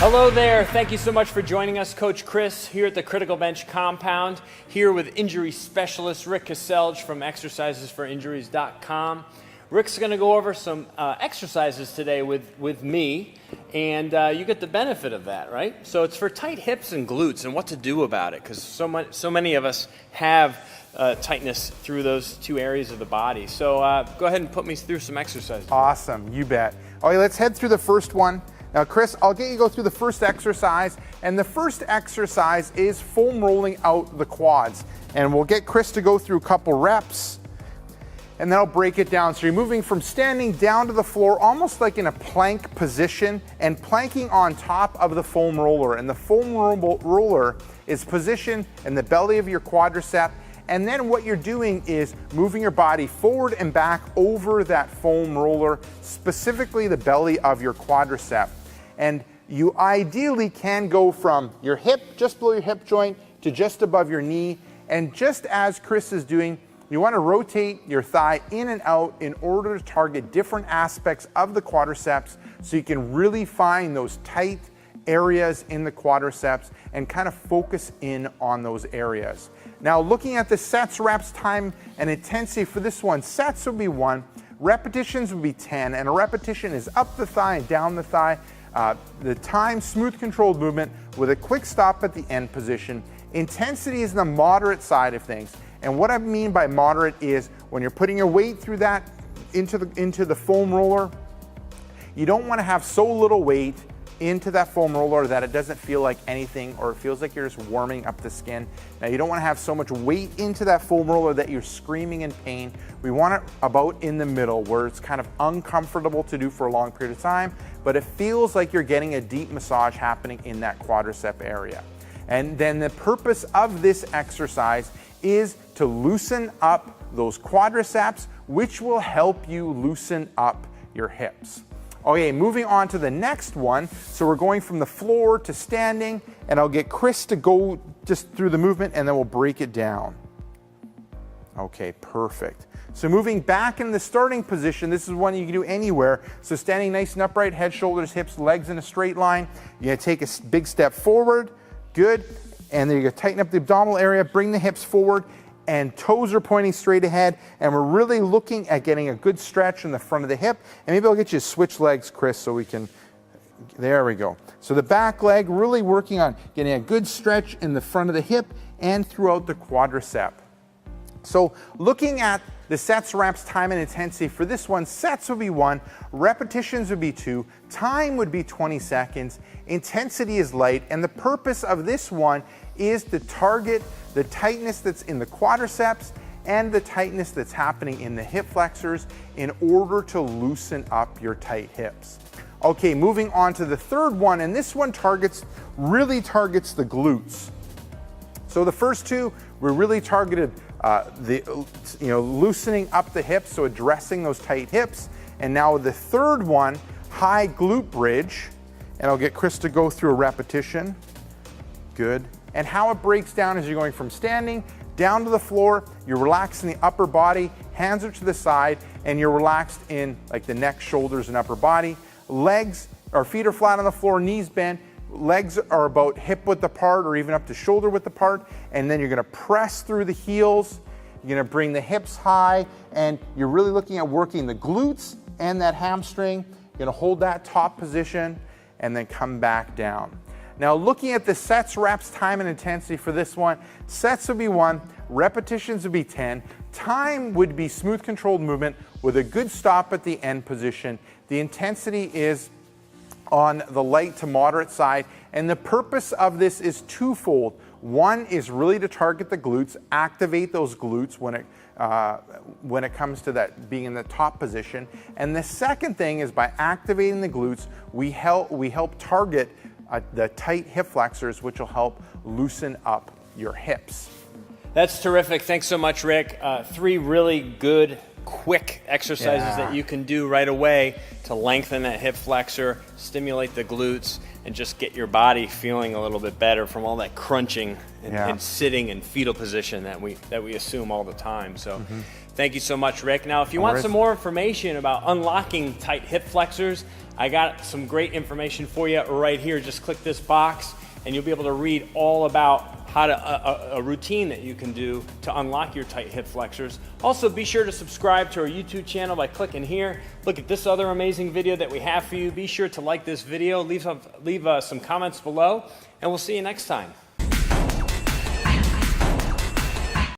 Hello there. Thank you so much for joining us. Coach Chris here at the Critical Bench compound, here with injury specialist Rick Caselge from exercisesforinjuries.com. Rick's going to go over some exercises today with me, and you get the benefit of that, right? So it's for tight hips and glutes and what to do about it, because so many of us have tightness through those two areas of the body. So go ahead and put me through some exercises. Awesome, you bet. Okay, let's head through the first one. Now, Chris, I'll get you to go through the first exercise, and the first exercise is foam rolling out the quads. And we'll get Chris to go through a couple reps, and then I'll break it down. So you're moving from standing down to the floor, almost like in a plank position, and planking on top of the foam roller. And the foam roller is positioned in the belly of your quadricep. And then what you're doing is moving your body forward and back over that foam roller, specifically the belly of your quadricep. And you ideally can go from your hip, just below your hip joint, to just above your knee. And just as Chris is doing, you want to rotate your thigh in and out in order to target different aspects of the quadriceps so you can really find those tight areas in the quadriceps and kind of focus in on those areas. Now, looking at the sets, reps, time, and intensity for this one, sets would be 1, repetitions would be 10, and a repetition is up the thigh and down the thigh. The time, smooth controlled movement with a quick stop at the end position. Intensity is the moderate side of things. And what I mean by moderate is when you're putting your weight through that into the foam roller, you don't want to have so little weight into that foam roller that it doesn't feel like anything, or it feels like you're just warming up the skin. Now, you don't want to have so much weight into that foam roller that you're screaming in pain. We want it about in the middle where it's kind of uncomfortable to do for a long period of time, but it feels like you're getting a deep massage happening in that quadricep area. And then the purpose of this exercise is to loosen up those quadriceps, which will help you loosen up your hips. Okay, moving on to the next one. So we're going from the floor to standing, and I'll get Chris to go just through the movement, and then we'll break it down. Okay, perfect. So moving back in the starting position, this is one you can do anywhere. So standing nice and upright, head, shoulders, hips, legs in a straight line. You're gonna take a big step forward, good. And then you're gonna tighten up the abdominal area, bring the hips forward, and toes are pointing straight ahead, and we're really looking at getting a good stretch in the front of the hip. And maybe I'll get you to switch legs, Chris, so we can, there we go. So the back leg, really working on getting a good stretch in the front of the hip and throughout the quadricep. So looking at the sets, reps, time, and intensity for this one, sets would be 1, repetitions would be 2, time would be 20 seconds, intensity is light, and the purpose of this one is to target the tightness that's in the quadriceps and the tightness that's happening in the hip flexors in order to loosen up your tight hips. Okay, moving on to the third one, and this one really targets the glutes. So the first two, we really targeted loosening up the hips, so addressing those tight hips. And now the third one, high glute bridge, and I'll get Chris to go through a repetition. Good. And how it breaks down is you're going from standing down to the floor, you're relaxing the upper body, hands are to the side, and you're relaxed in like the neck, shoulders, and upper body. Legs or feet are flat on the floor, knees bent. Legs are about hip width apart or even up to shoulder width apart. And then you're gonna press through the heels. You're gonna bring the hips high, and you're really looking at working the glutes and that hamstring. You're gonna hold that top position and then come back down. Now looking at the sets, reps, time, and intensity for this one, sets would be 1, repetitions would be 10, time would be smooth controlled movement with a good stop at the end position. The intensity is on the light to moderate side, and the purpose of this is twofold. 1 is really to target the glutes, activate those glutes when it comes to that being in the top position. And the second thing is by activating the glutes, we help target the tight hip flexors, which will help loosen up your hips. That's terrific. Thanks so much, Rick. 3 really good, quick exercises that you can do right away to lengthen that hip flexor, stimulate the glutes, and just get your body feeling a little bit better from all that crunching and sitting in fetal position that we assume all the time. So thank you so much, Rick. Now, if you want some more information about unlocking tight hip flexors, I got some great information for you right here. Just click this box and you'll be able to read all about how to, a routine that you can do to unlock your tight hip flexors. Also, be sure to subscribe to our YouTube channel by clicking here. Look at this other amazing video that we have for you. Be sure to like this video, leave some comments below, and we'll see you next time.